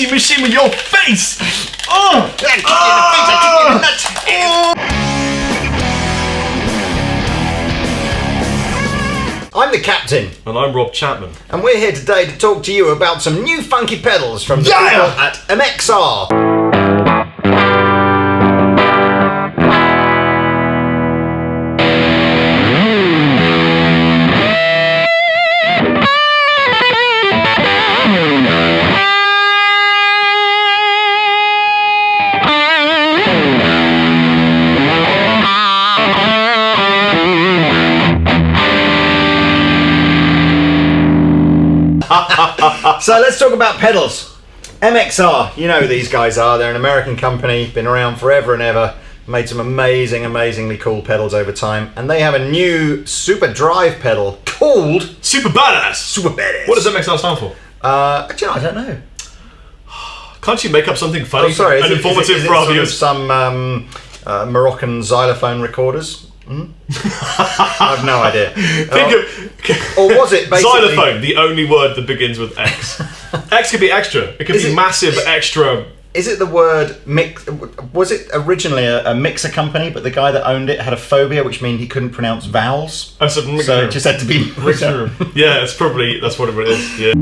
scratchy machine with your face! Oh! I kick you in the face, I kick you in the nuts! I'm the captain. And I'm Rob Chapman. And we're here today to talk to you about some new funky pedals from the people at MXR. So let's talk about pedals. MXR, you know who these guys are. They're an American company, been around forever and ever, made some amazingly cool pedals over time, and they have a new super drive pedal called Super Badass! Super Badass. What does MXR stand for? Do you know, I don't know. Can't you make up something funny and informative for our viewers? Some Moroccan xylophone recorders? I have no idea. Or was it basically... Xylophone, the only word that begins with X. X could be extra. It could be massive extra. Is it the word mix? Was it originally a mixer company, but the guy that owned it had a phobia, which means he couldn't pronounce vowels? Oh, so it just had to be mixer. Yeah, that's what it is. Yeah.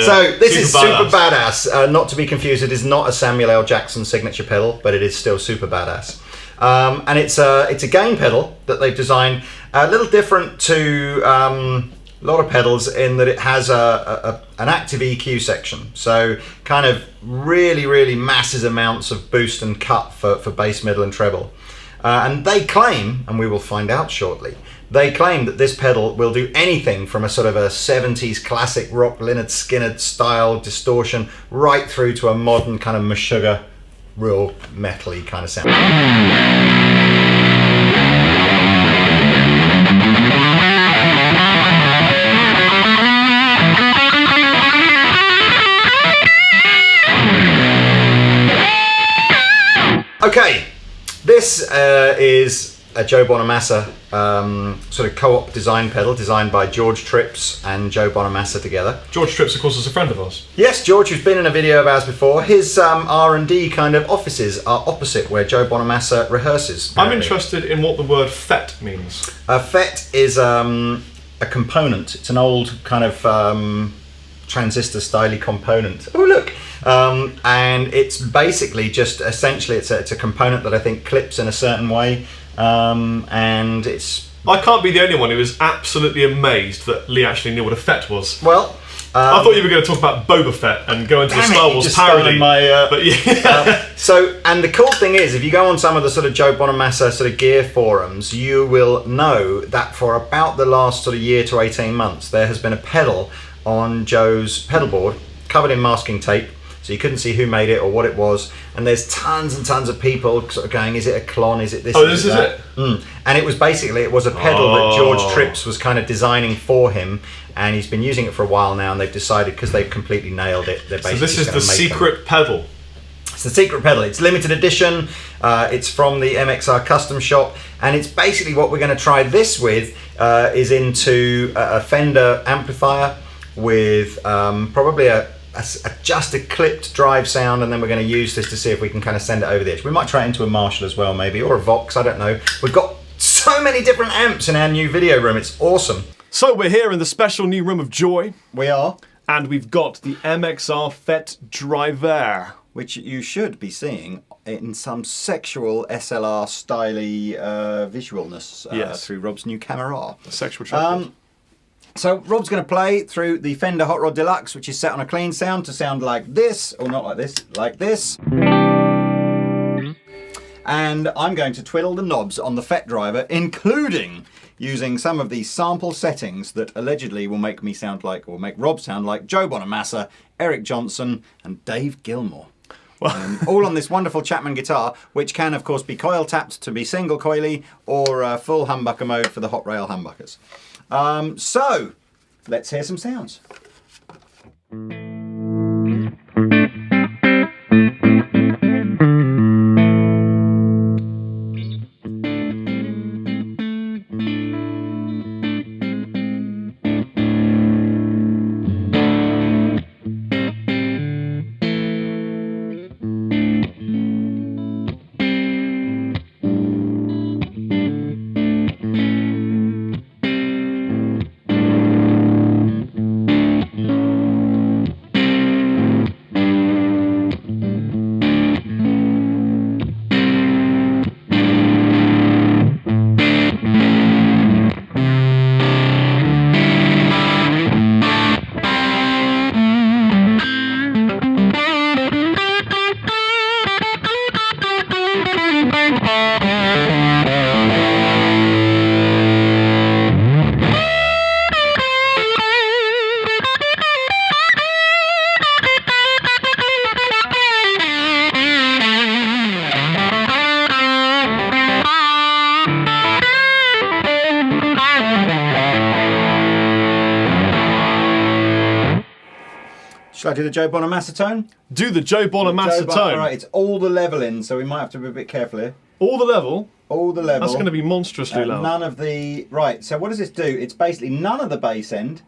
So this is super badass. Not to be confused, it is not a Samuel L. Jackson signature pedal, but it is still super badass. And it's a gain pedal that they've designed a little different to a lot of pedals in that it has an active EQ section. So kind of really massive amounts of boost and cut for bass, middle and treble. And they claim, and we will find out shortly, they claim that this pedal will do anything from a sort of a 70s classic rock Lynyrd Skynyrd style distortion right through to a modern kind of Meshuggah, real metal-y kind of sound. Okay, this is a Joe Bonamassa sort of co-op design pedal designed by George Trips and Joe Bonamassa together. George Trips, of course, is a friend of ours. Yes, George, who's been in a video of ours before. His R&D kind of offices are opposite where Joe Bonamassa rehearses. Apparently. I'm interested in what the word FET means. FET is a component. It's an old kind of transistor-styly component. Oh, look! And it's basically just essentially it's a component that I think clips in a certain way. And it's... I can't be the only one who was absolutely amazed that Lee actually knew what a FET was. Well... I thought you were going to talk about Boba Fett and go into the Star Wars parody. But yeah. And the cool thing is, if you go on some of the sort of Joe Bonamassa sort of gear forums, you will know that for about the last sort of year to 18 months, there has been a pedal on Joe's pedal board covered in masking tape. So you couldn't see who made it or what it was, and there's tons and tons of people sort of going, is it a clone, is it this, this is it? And it was a pedal that George Trips was kind of designing for him, and he's been using it for a while now, and they've decided, because they've completely nailed it, they're basically so this is the secret pedal? It's the secret pedal. It's limited edition, it's from the MXR custom shop, and it's basically what we're going to try this with is into a Fender amplifier with probably just a clipped drive sound, and then we're going to use this to see if we can kind of send it over the edge. We might try it into a Marshall as well, maybe, or a Vox, I don't know. We've got so many different amps in our new video room, it's awesome. So we're here in the special new room of joy. We are. And we've got the MXR FET Drive, which you should be seeing in some sexual SLR styly visualness through Rob's new camera. Sexual tripod. So Rob's going to play through the Fender Hot Rod Deluxe, which is set on a clean sound to sound like this, or not like this, like this. And I'm going to twiddle the knobs on the FET driver, including using some of these sample settings that allegedly will make me sound like, or make Rob sound like Joe Bonamassa, Eric Johnson, and Dave Gilmour. All on this wonderful Chapman guitar, which can, of course, be coil tapped to be single coily or full humbucker mode for the hot rail humbuckers. So, let's hear some sounds. Shall I do the Joe Bonamassa tone? Do the Joe Bonamassa tone. Alright, it's all the level in, so we might have to be a bit careful here. All the level? All the level. That's going to be monstrously loud. None of the... Right, so what does this do? It's basically none of the bass end,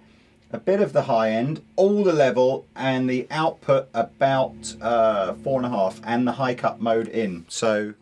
a bit of the high end, all the level, and the output about 4.5, and the high cut mode in. So...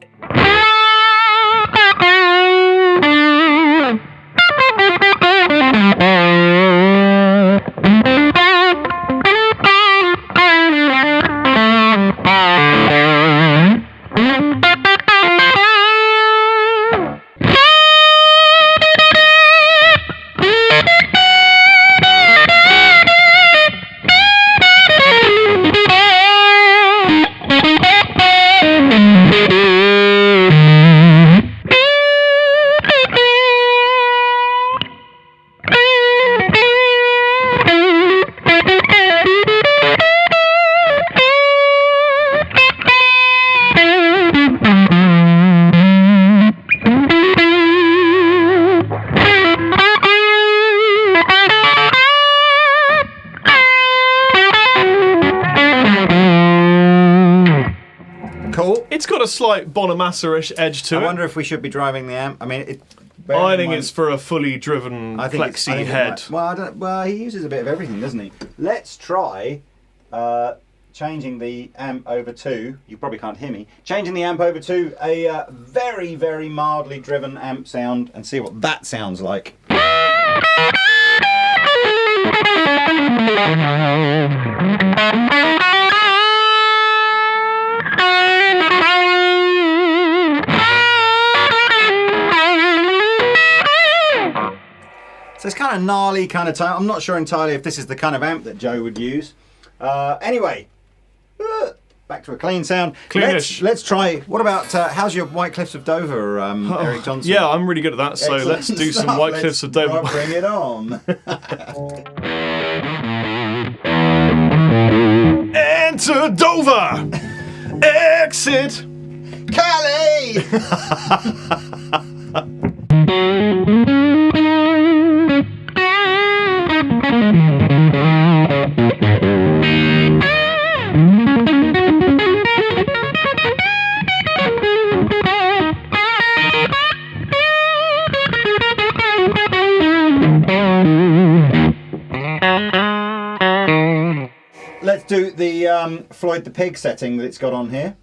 It's got a slight Bonamassa-ish edge to it. I wonder if we should be driving the amp. I mean, I think it's for a fully driven plexi head. Well, he uses a bit of everything, doesn't he? Let's try changing the amp over to, you probably can't hear me, changing the amp over to a very, very mildly driven amp sound and see what that sounds like. So it's kind of gnarly kind of tone. I'm not sure entirely if this is the kind of amp that Joe would use. Anyway, back to a clean sound. Cleanish. Let's try. What about how's your White Cliffs of Dover, Eric Johnson? Yeah, I'm really good at that. So Excellent let's do some stuff. White Cliffs of Dover. Bring it on. Enter Dover. Exit Calais. Let's do the Floyd the Pig setting that it's got on here.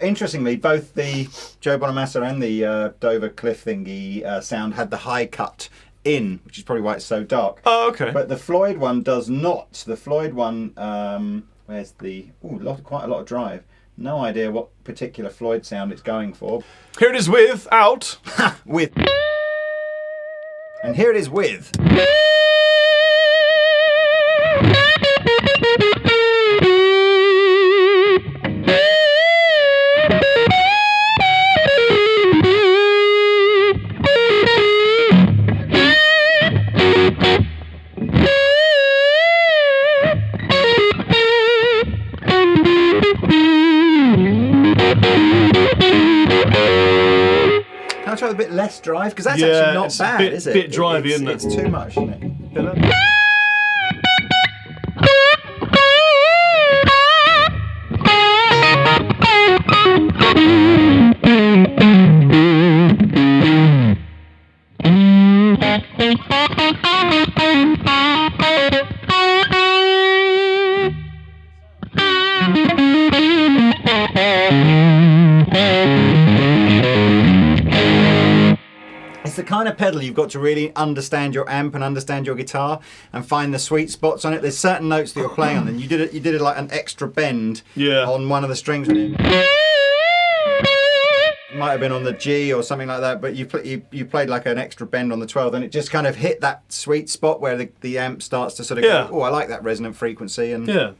Interestingly, both the Joe Bonamassa and the Dover Cliff thingy sound had the high cut in, which is probably why it's so dark. Oh, okay. But the Floyd one does not. The Floyd one, where's the... Ooh, quite a lot of drive. No idea what particular Floyd sound it's going for. Here it is with, out. With. And here it is with. try a bit less drive? Because that's actually not bad, is it? Bit drivey, isn't it? It's too much, isn't it? It's the kind of pedal you've got to really understand your amp and understand your guitar and find the sweet spots on it. There's certain notes that you're playing on, and you did it like an extra bend on one of the strings. It might have been on the G or something like that, but you played like an extra bend on the 12th, and it just kind of hit that sweet spot where the amp starts to sort of go, oh, I like that resonant frequency. And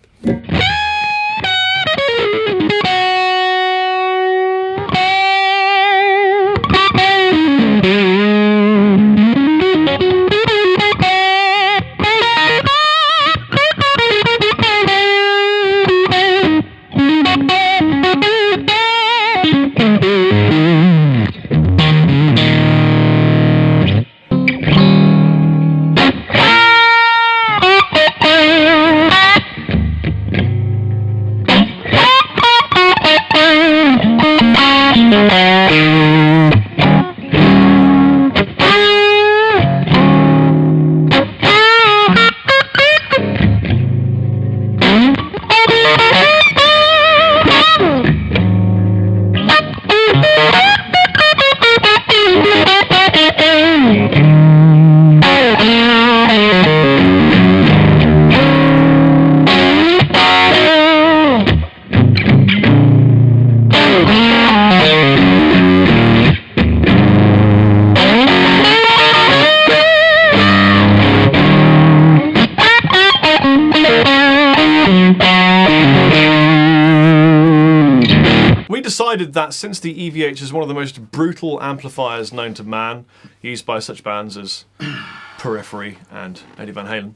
decided that since the EVH is one of the most brutal amplifiers known to man, used by such bands as Periphery and Eddie Van Halen,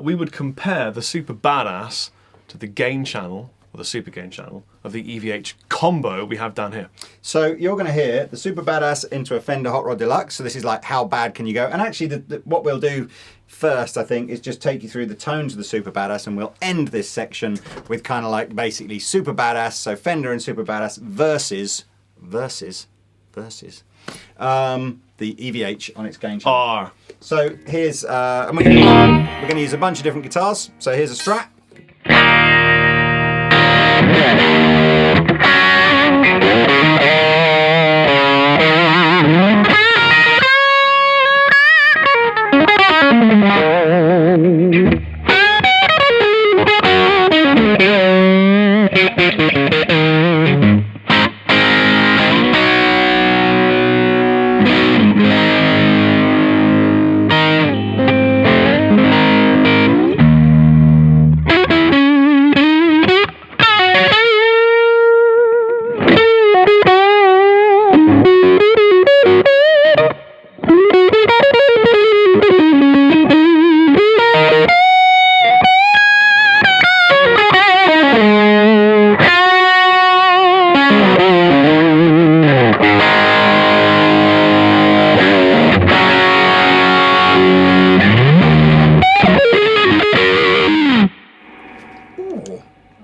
we would compare the Super Badass to the gain channel, or the super gain channel, of the EVH combo we have down here. So you're going to hear the Super Badass into a Fender Hot Rod Deluxe. So this is like how bad can you go? And actually what we'll do first, I think, is just take you through the tones of the Super Badass, and we'll end this section with kind of like basically Super Badass, so Fender and Super Badass versus the EVH on its gain channel. R. So here's, and we're going to use a bunch of different guitars. So here's a Strat.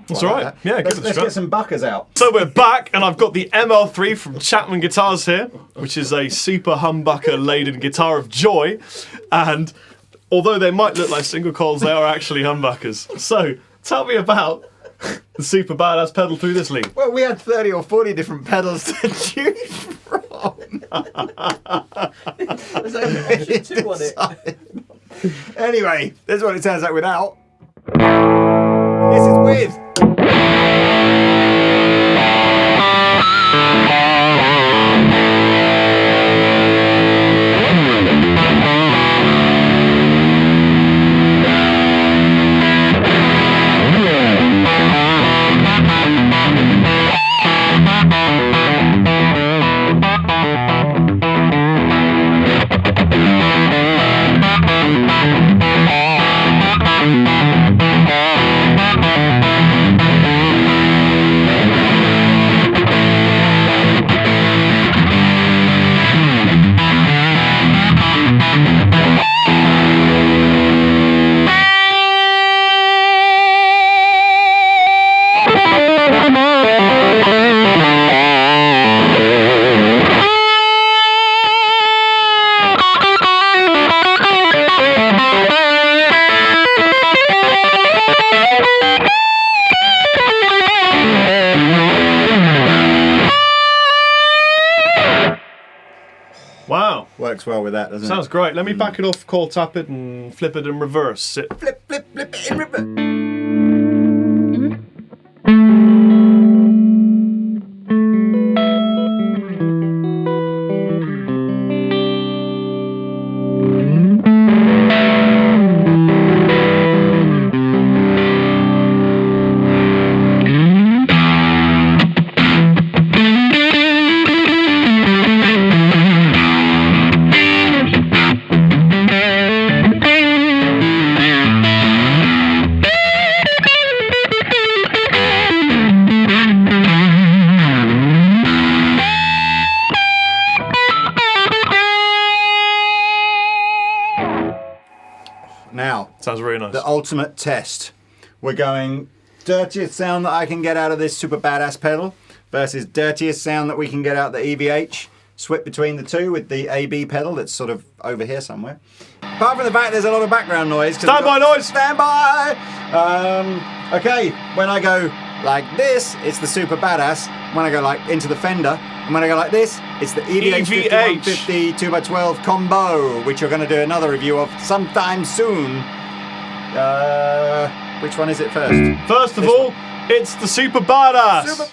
That's all right. Yeah, let's get some buckers out. So we're back, and I've got the ML3 from Chapman Guitars here, which is a super humbucker-laden guitar of joy. And although they might look like single coils, they are actually humbuckers. So tell me about the Super Badass pedal through this lead. Well, we had 30 or 40 different pedals to choose from. There's only two on it. Anyway, this is what it sounds like without. This is with. works well with that, doesn't Sounds great. Let me back it off, call tap it, and flip it and reverse it. Flip it in reverse. Sounds really nice. The ultimate test. We're going dirtiest sound that I can get out of this super badass pedal versus dirtiest sound that we can get out the EVH. Swap between the two with the AB pedal that's sort of over here somewhere. Apart from the fact there's a lot of background noise. Stand by noise! Stand by! Okay, when I go like this, it's the super badass. When I go like into the Fender, and when I go like this, it's the EVH 5150 2x12 combo, which you're going to do another review of sometime soon. Which one is it first? First of all, it's the super badass.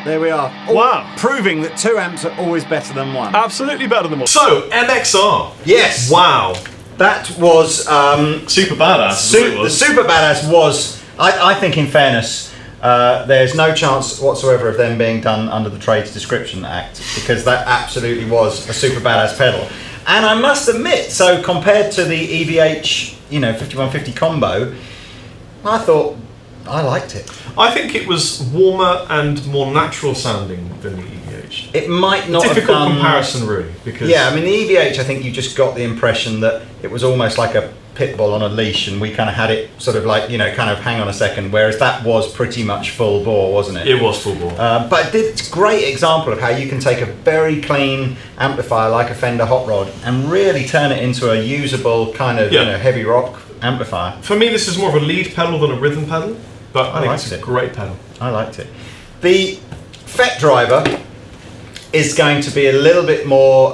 There we are. Wow. Proving that 2 amps are always better than 1. Absolutely better than 1. So, MXR. Yes. Wow. That was... super badass. The super badass was, I think in fairness, there's no chance whatsoever of them being done under the Trades Description Act, because that absolutely was a super badass pedal. And I must admit, so compared to the EVH, 5150 combo, I thought I liked it. I think it was warmer and more natural sounding than the EVH. It might not difficult have done... comparison, really, because Yeah, I mean, the EVH, I think you just got the impression that it was almost like a pit bull on a leash, and we kind of had it sort of like, kind of hang on a second, whereas that was pretty much full bore, wasn't it? It was full bore. But it's a great example of how you can take a very clean amplifier like a Fender Hot Rod and really turn it into a usable kind of heavy rock amplifier. For me, this is more of a lead pedal than a rhythm pedal, but I think it's a it. great pedal. I liked it. The FET driver is going to be a little bit more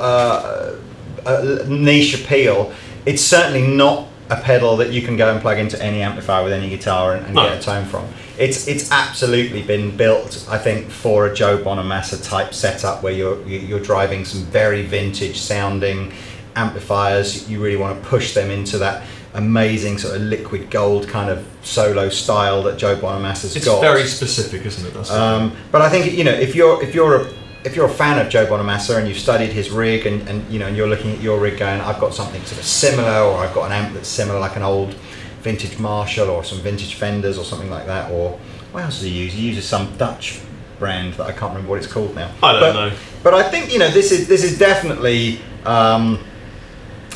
niche appeal. It's certainly not a pedal that you can go and plug into any amplifier with any guitar and get a tone from. It's absolutely been built, I think, for a Joe Bonamassa type setup where you're driving some very vintage sounding amplifiers, you really want to push them into that amazing sort of liquid gold kind of solo style that Joe Bonamassa's got. It's very specific, isn't it? That's but I think if you're a fan of Joe Bonamassa and you've studied his rig and you're looking at your rig going, I've got something sort of similar, or I've got an amp that's similar, like an old vintage Marshall or some vintage Fenders or something like that, or what else does he use? He uses some Dutch brand that I can't remember what it's called now. I don't know. But I think this is definitely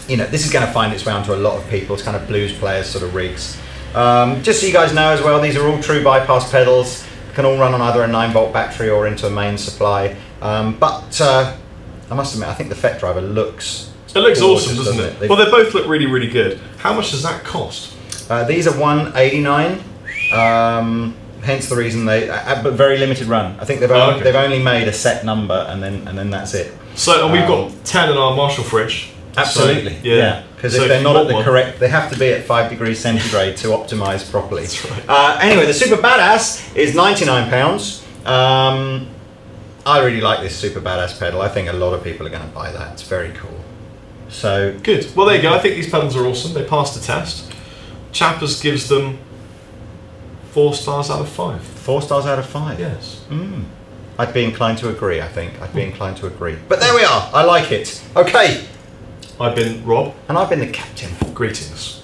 this is going to find its way onto a lot of people's kind of blues players sort of rigs. Just so you guys know as well, these are all true bypass pedals. Can all run on either a 9-volt battery or into a main supply. But I must admit, I think the FET driver looks. It looks gorgeous, awesome, doesn't it? Well, they both look really, really good. How much does that cost? These are $189. Hence the reason but very limited run. I think they've only made a set number and then that's it. So, and we've got 10 in our Marshall fridge. Absolutely, so, yeah. Because if they're not at the correct, they have to be at 5 degrees centigrade to optimize properly. That's right. Anyway, the Super Badass is £99. I really like this Super Badass pedal. I think a lot of people are going to buy that. It's very cool. So good. Well, there you go. I think these pedals are awesome. They passed the test. Chappers gives them 4 stars out of 5. 4 stars out of 5. Yes. I'd be inclined to agree. I think I'd be inclined to agree. But there we are. I like it. Okay. I've been Rob. And I've been the captain. Greetings.